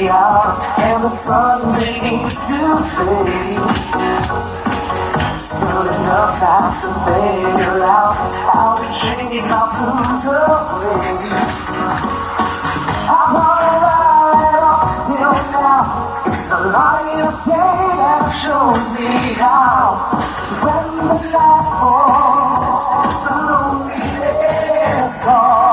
And the sun begins to fade. Still enough time to figure out how to chase my blues away. I'm alright up till now. It's the light of day that shows me how. When the night falls, the loneliness calls.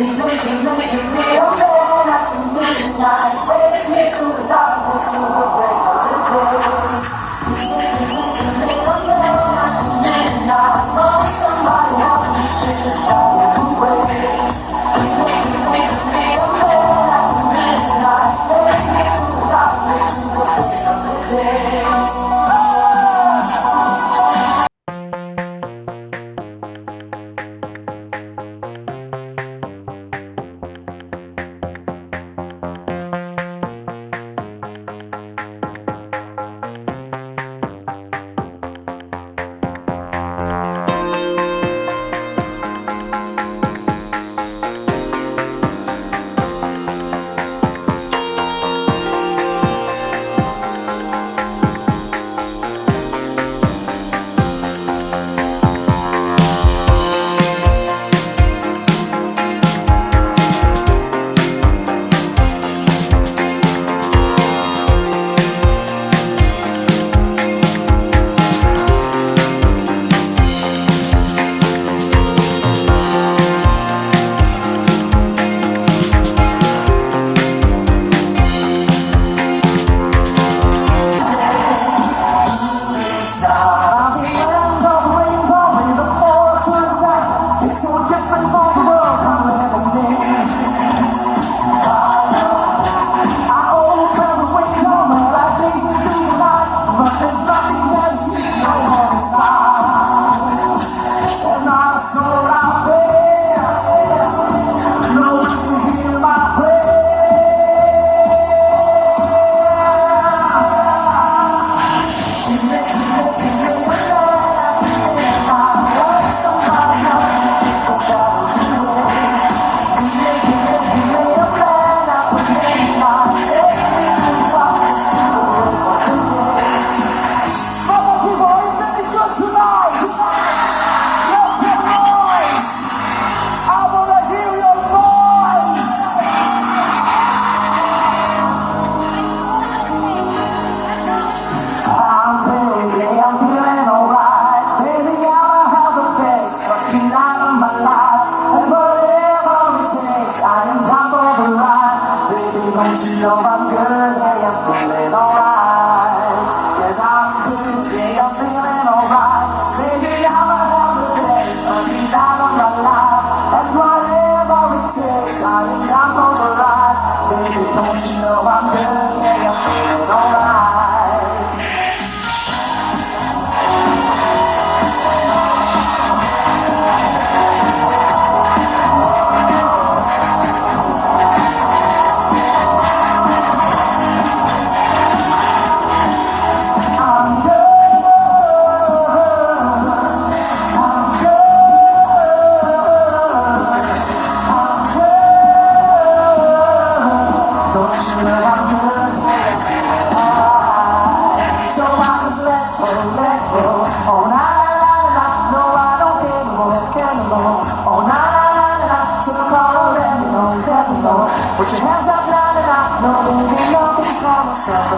It's making me a man after midnight. Take me to the darkness, to the break of the day. It's making me a man after midnight. Oh, somebody help me take the shadows away. It's making me a man after midnight. Take me to the darkness, to the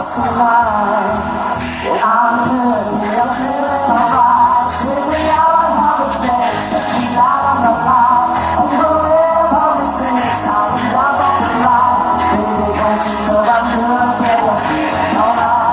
promise tonight that I'm feeling alright. Baby, I don't have a bed, but me out on the line. And whatever it takes, I'm not gonna lie. Baby, don't you know I'm good, baby, I'm feeling alright.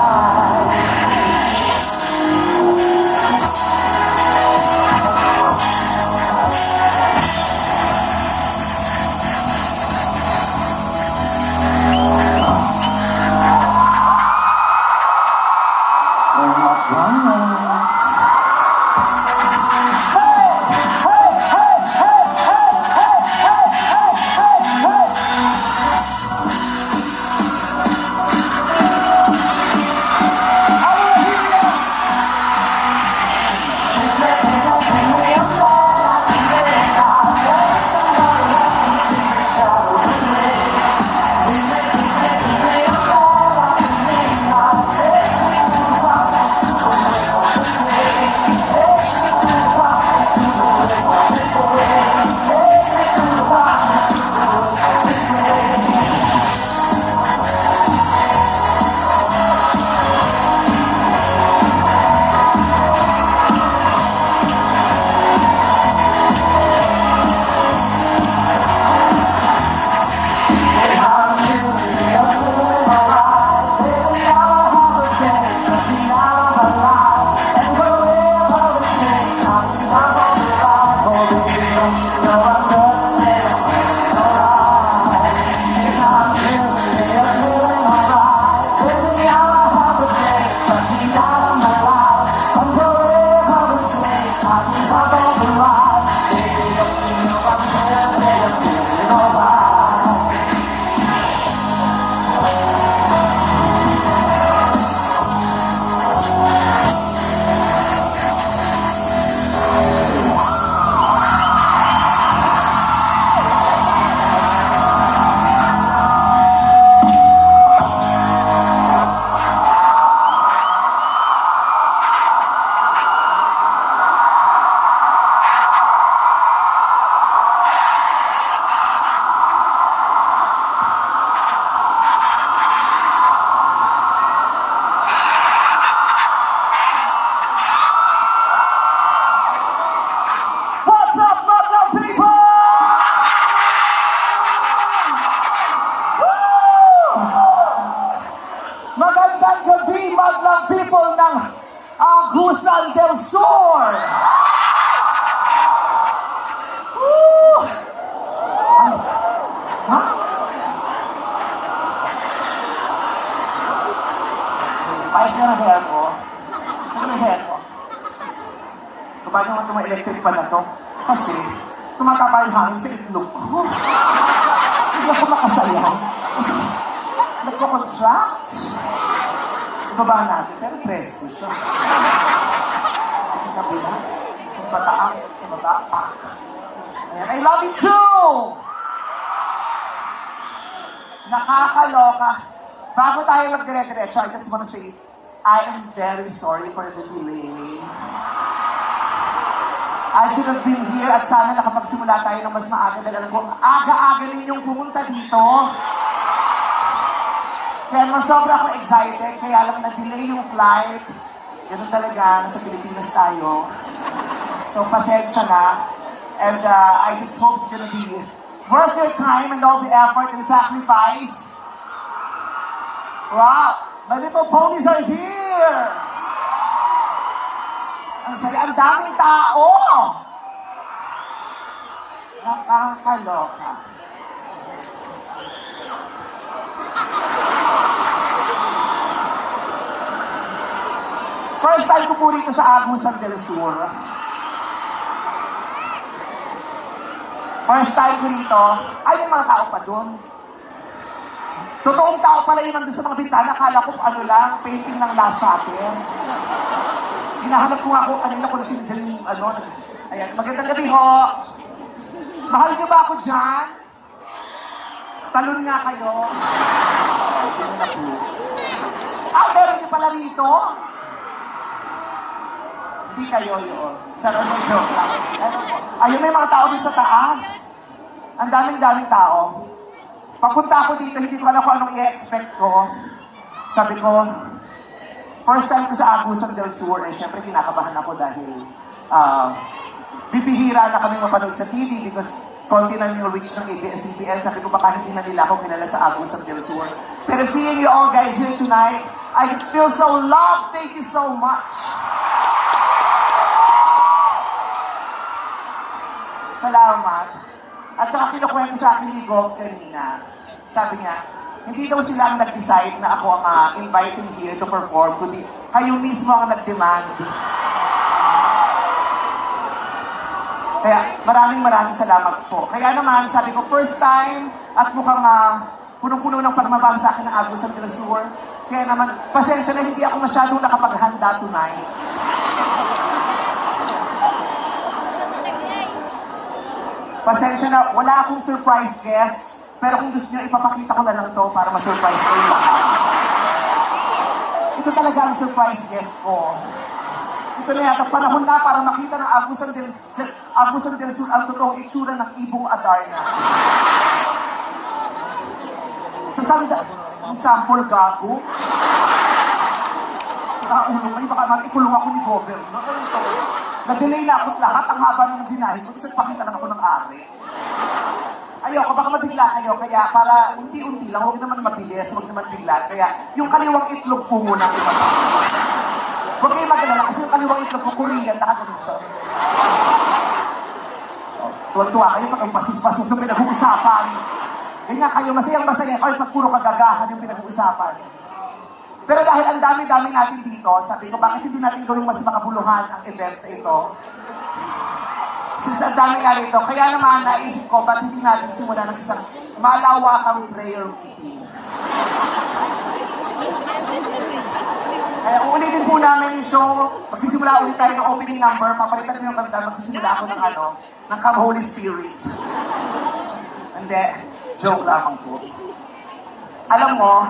What's up, Madlang people? Woo! Magandang gabi, Madlang people ng Agusan del Sur! Woo! Ha? Ayos nga ng hair ko. Ano yung hair ko? Kapag naman itong electric pa na to, kasi tumatapa yung hangin sa itlog ko. Hindi ako makasayaw. Kasi nagko-contract. Ibaba natin, pero presto siya. Ang kabila, yung pataas sa baba, pak. Ayan, I love you too! Nakakaloka. Bago tayo magdire-diretso, I just want to say, I am very sorry for the delay. I should have been here at sana nakapagsimula tayo ng mas maaga dahil alam ko, aga-aga ninyong pumunta dito. Kaya naman sobra ako excited, kaya lang na-delay yung flight. Ganun talaga, nasa Pilipinas tayo. So, pasensya na. And I just hope it's gonna be worth your time and all the effort and sacrifice. Wow! My little ponies are here! Ang saya, ang daming tao! Nakakaloka. First time ko po rito sa Agusan del Sur. First time ko rito, ay may mga tao pa doon. Totoong tao pala yun nandun sa mga bintana. Akala ko ano lang, painting ng Last Supper. Hinahanap ko nga ako, kanina ko na sino dyan yung ano. Ayan, magandang gabi ho. Mahal niyo ba ako dyan? Talon nga kayo. Meron niyo pala rito? Hindi kayo yun. Charot na joke lang. Ayun, may mga tao din sa taas. Ang daming-daming tao. Pagpunta ako dito, hindi ko alam kung anong i-expect ko. sabi ko, first time ko sa Agusan del Sur, eh, syempre kinakabahan ako dahil bibihira na kami mapanood sa TV because konti na yung reach ng ABS-CBN. Sabi ko, baka hindi na nila ako kilala sa Agusan del Sur. Pero seeing you all guys here tonight, I just feel so loved. Thank you so much. Salamat. At saka kinukwento sa akin ni Gob kanina. Sabi niya, hindi daw sila ang nag-decide na ako ang inviting here to perform, kundi kayo mismo ang nag-demand. Kaya maraming salamat po. Kaya naman, sabi ko, first time at mukhang punong-puno ng pagmamahal sa akin ng Agusan del Sur. Kaya naman, pasensya na hindi ako masyadong nakapaghanda tonight. Pasensya na, wala akong surprise guest, pero kung gusto nyo, ipapakita ko na lang to para ma-surprise ko yung lahat. Ito talaga ang surprise guest ko. Ito na yata, panahon na para makita ng Agusan del Sur ang totoong itsura ng Ibong Adarna. Sa sanda, yung sample gago. Sa ulo kayo, baka naman ikulong ako ni Governor. Na-delay na ako't lahat, ang haba ng binahin ko, tapos nagpakita lang ako ng ari. Ayoko, baka mabigla kayo, kaya para unti-unti lang, huwag naman mabilis, huwag naman bigla. Kaya yung kaliwang itlog po muna ipapakita. Huwag kayo magalala, kasi yung kaliwang itlog ko, Korean, nakaganon siya. Tuwan-tuwa kayo pag ang pasis-pasis ng pinag-uusapan. Kaya kayo, masayang-masaya kayo pag puro kagagahan yung pinag-uusapan. Pero dahil ang dami-dami natin dito, sabi ko, bakit hindi natin gawing mas makabuluhan ang event na ito? Since ang dami na rito, kaya naman naisip ko, ba't hindi natin simula ng isang malawakang prayer meeting? Kaya uulitin po namin yung show, magsisimula ulit tayo ng opening number, papalitan ko yung kanta, magsisimula ako ng Come Holy Spirit. Hindi, joke lang po. Alam mo,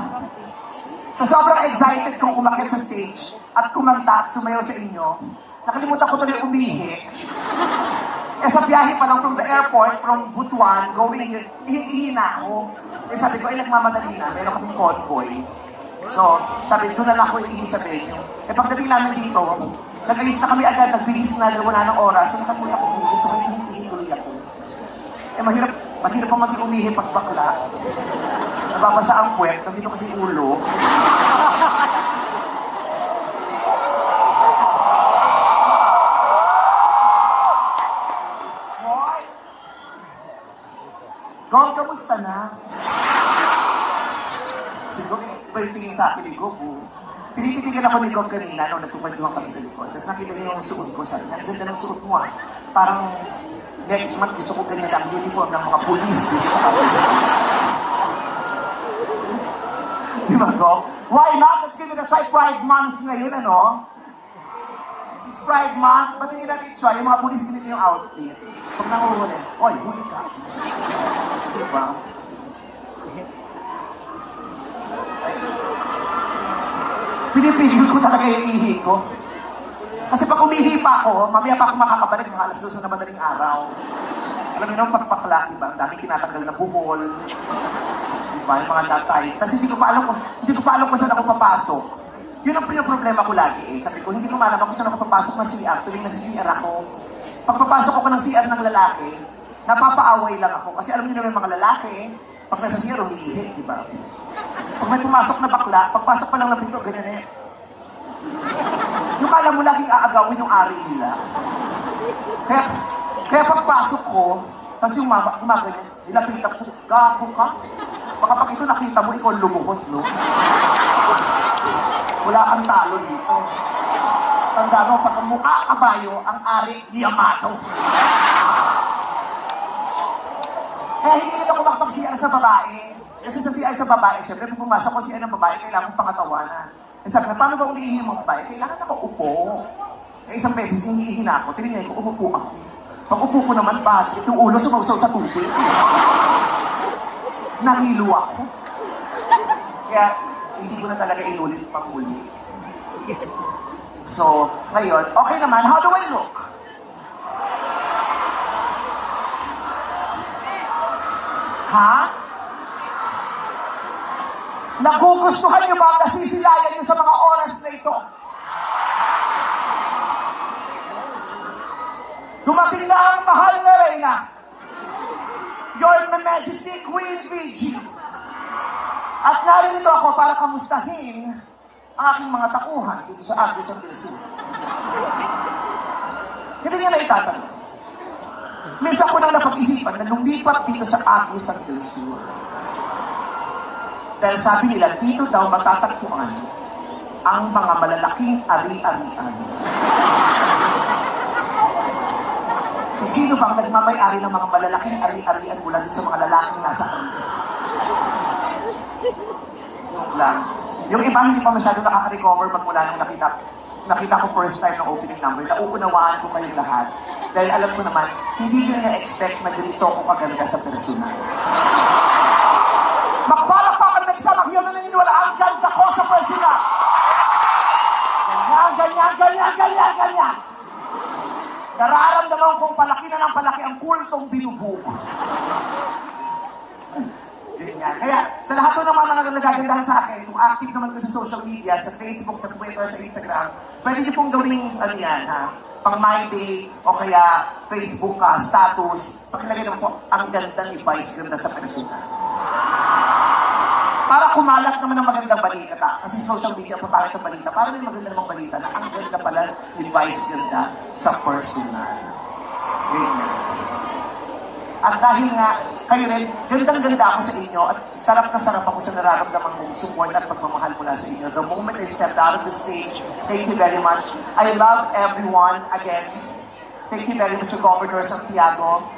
sa sobrang excited kong umakyat sa stage at kumanta at sumayaw sa inyo, nakalimutan ko tuloy umihi. Eh sa biyahe pa lang from the airport, from Butuan, going here, ihi na ako. Eh sabi ko, nagmamadali na, meron kaming convoy. So, sabi ko, na lang ako ihi sa venue. Eh pagdating namin dito, nag-ayos na kami agad, nagbihis na dahil wala ng oras. So nakalimutan ko umihi, so ihi tuloy ako. Eh mahirap pa mag-umihi pag bakla. Nababasa ang puwet, nandito kasi ulo. Hoy! Gom, kamusta na? Siguro, iba yung tingin sa akin ni Gom. Tinititigan ako ni Gom kanina nung nagpupagduhan kami sa likod. Tapos nakita niya yung suot ko. Sabi niya, ang ganda ng suot mo ah. Parang next month gusto ko ganyan ang uniform ng mga police dito sa Pilipinas. Di ba, Gom? Why not? Let's give it a try. Pride Month ngayon, ano? It's Pride Month. Ba't hindi natin try? Yung mga police ganito yung outfit. Pag nanguhuli, oy, huli ka. Di ba? Pinipigil ko talaga yung ihi ko. Kasi pag umihi pa ako, mamaya pa ako makakabalik mga alas 2 na madaling araw. Alam niyo naman, pagpakla, diba? Ang daming tinatanggal na buhol. Diba? Yung mga natay. Kasi hindi ko pa alam kung saan ako papasok. Yun ang problema ko lagi eh. Sabi ko, hindi ko malaman kung saan ako papasok na CR. Tuwing nasa CR ako. Pag papasok ako ng CR ng lalaki, napapaaway lang ako. Kasi alam niyo naman mga lalaki, pag nasa CR, umiihi, diba? Pag may pumasok na bakla, pagpasok pa lang ng pinto, ganyan eh. Yung kala mo laging aagawin yung ari nila. Kaya pagpasok ko, tapos yung gumaganyan, nilapitan ko sa gago ka. Baka pag ito nakita mo, ikaw lumuhod, no? Wala kang talo dito. Tanda mo, pag ang mukha kabayo, ang ari ni Yamato. Kaya hindi rin ako makapag-CR sa babae. Kasi sa CR sa babae, syempre, kung pumasok ko CR ng babae, kailangan kong pangatawanan. Eh sabi na, paano ba umiihi mo babae? Kailangan ako upo. Eh isang beses, hinihihi na ako, tinignan ko, umupo ako. Pag upo ko naman, bakit? Yung ulo sumausaw sa tubig. Nangilo ako. Kaya, hindi ko na talaga inulit pang muli. So, ngayon, okay naman, how do I look? Ha? Nagugustuhan niyo ba ang nasisilayan niyo sa mga oras na ito? Dumating na ang mahal na Reyna, Your Majesty Queen VG. At narito ako para kamustahin ang aking mga tauhan dito sa Agos ng Sur. Hindi niya na itatanong. Minsan ko nang napag-isipan na lumipat dito sa Agos ng Sur. Dahil sabi nila, dito daw matatagpuan ang mga malalaking ari-arian. So, sino bang nagmamay-ari ng mga malalaking ari-arian mula sa mga lalaking nasa ari? Joke lang. Yung iba hindi pa masyado nakaka-recover magmula nung nakita ko first time ng opening number. Nauunawaan ko kayong lahat. Dahil alam ko naman, hindi nyo na-expect na ganito ako kaganda sa personal. Magpalakpakan na isa, maghiyaw na naniniwala, ang ganda ko sa personal. Ganyan. Nararamdaman kong palaki na ng palaki ang kultong binubuko. Ganyan. Kaya sa lahat ko naman na nagagandahan sa akin, kung active naman ko sa social media, sa Facebook, sa Twitter, sa Instagram, pwede niyo pong gawing ano yan, ha? Pang My Day, o kaya Facebook ka, status, pakilagay naman po, ang ganda ni Vice ganda sa personal. Para kumalat naman ng magandang balita. Kasi social media, papakit ang balita. Para may maganda namang balita na ang ganda pala ni Vice ganda sa personal. Ganyan. At dahil nga, kayo rin, gandang-ganda ako sa inyo at sarap na sarap ako sa nararamdaman mong support at pagmamahal mula sa inyo. The moment I stepped out of the stage, thank you very much. I love everyone again. Thank you very much to Governor Santiago.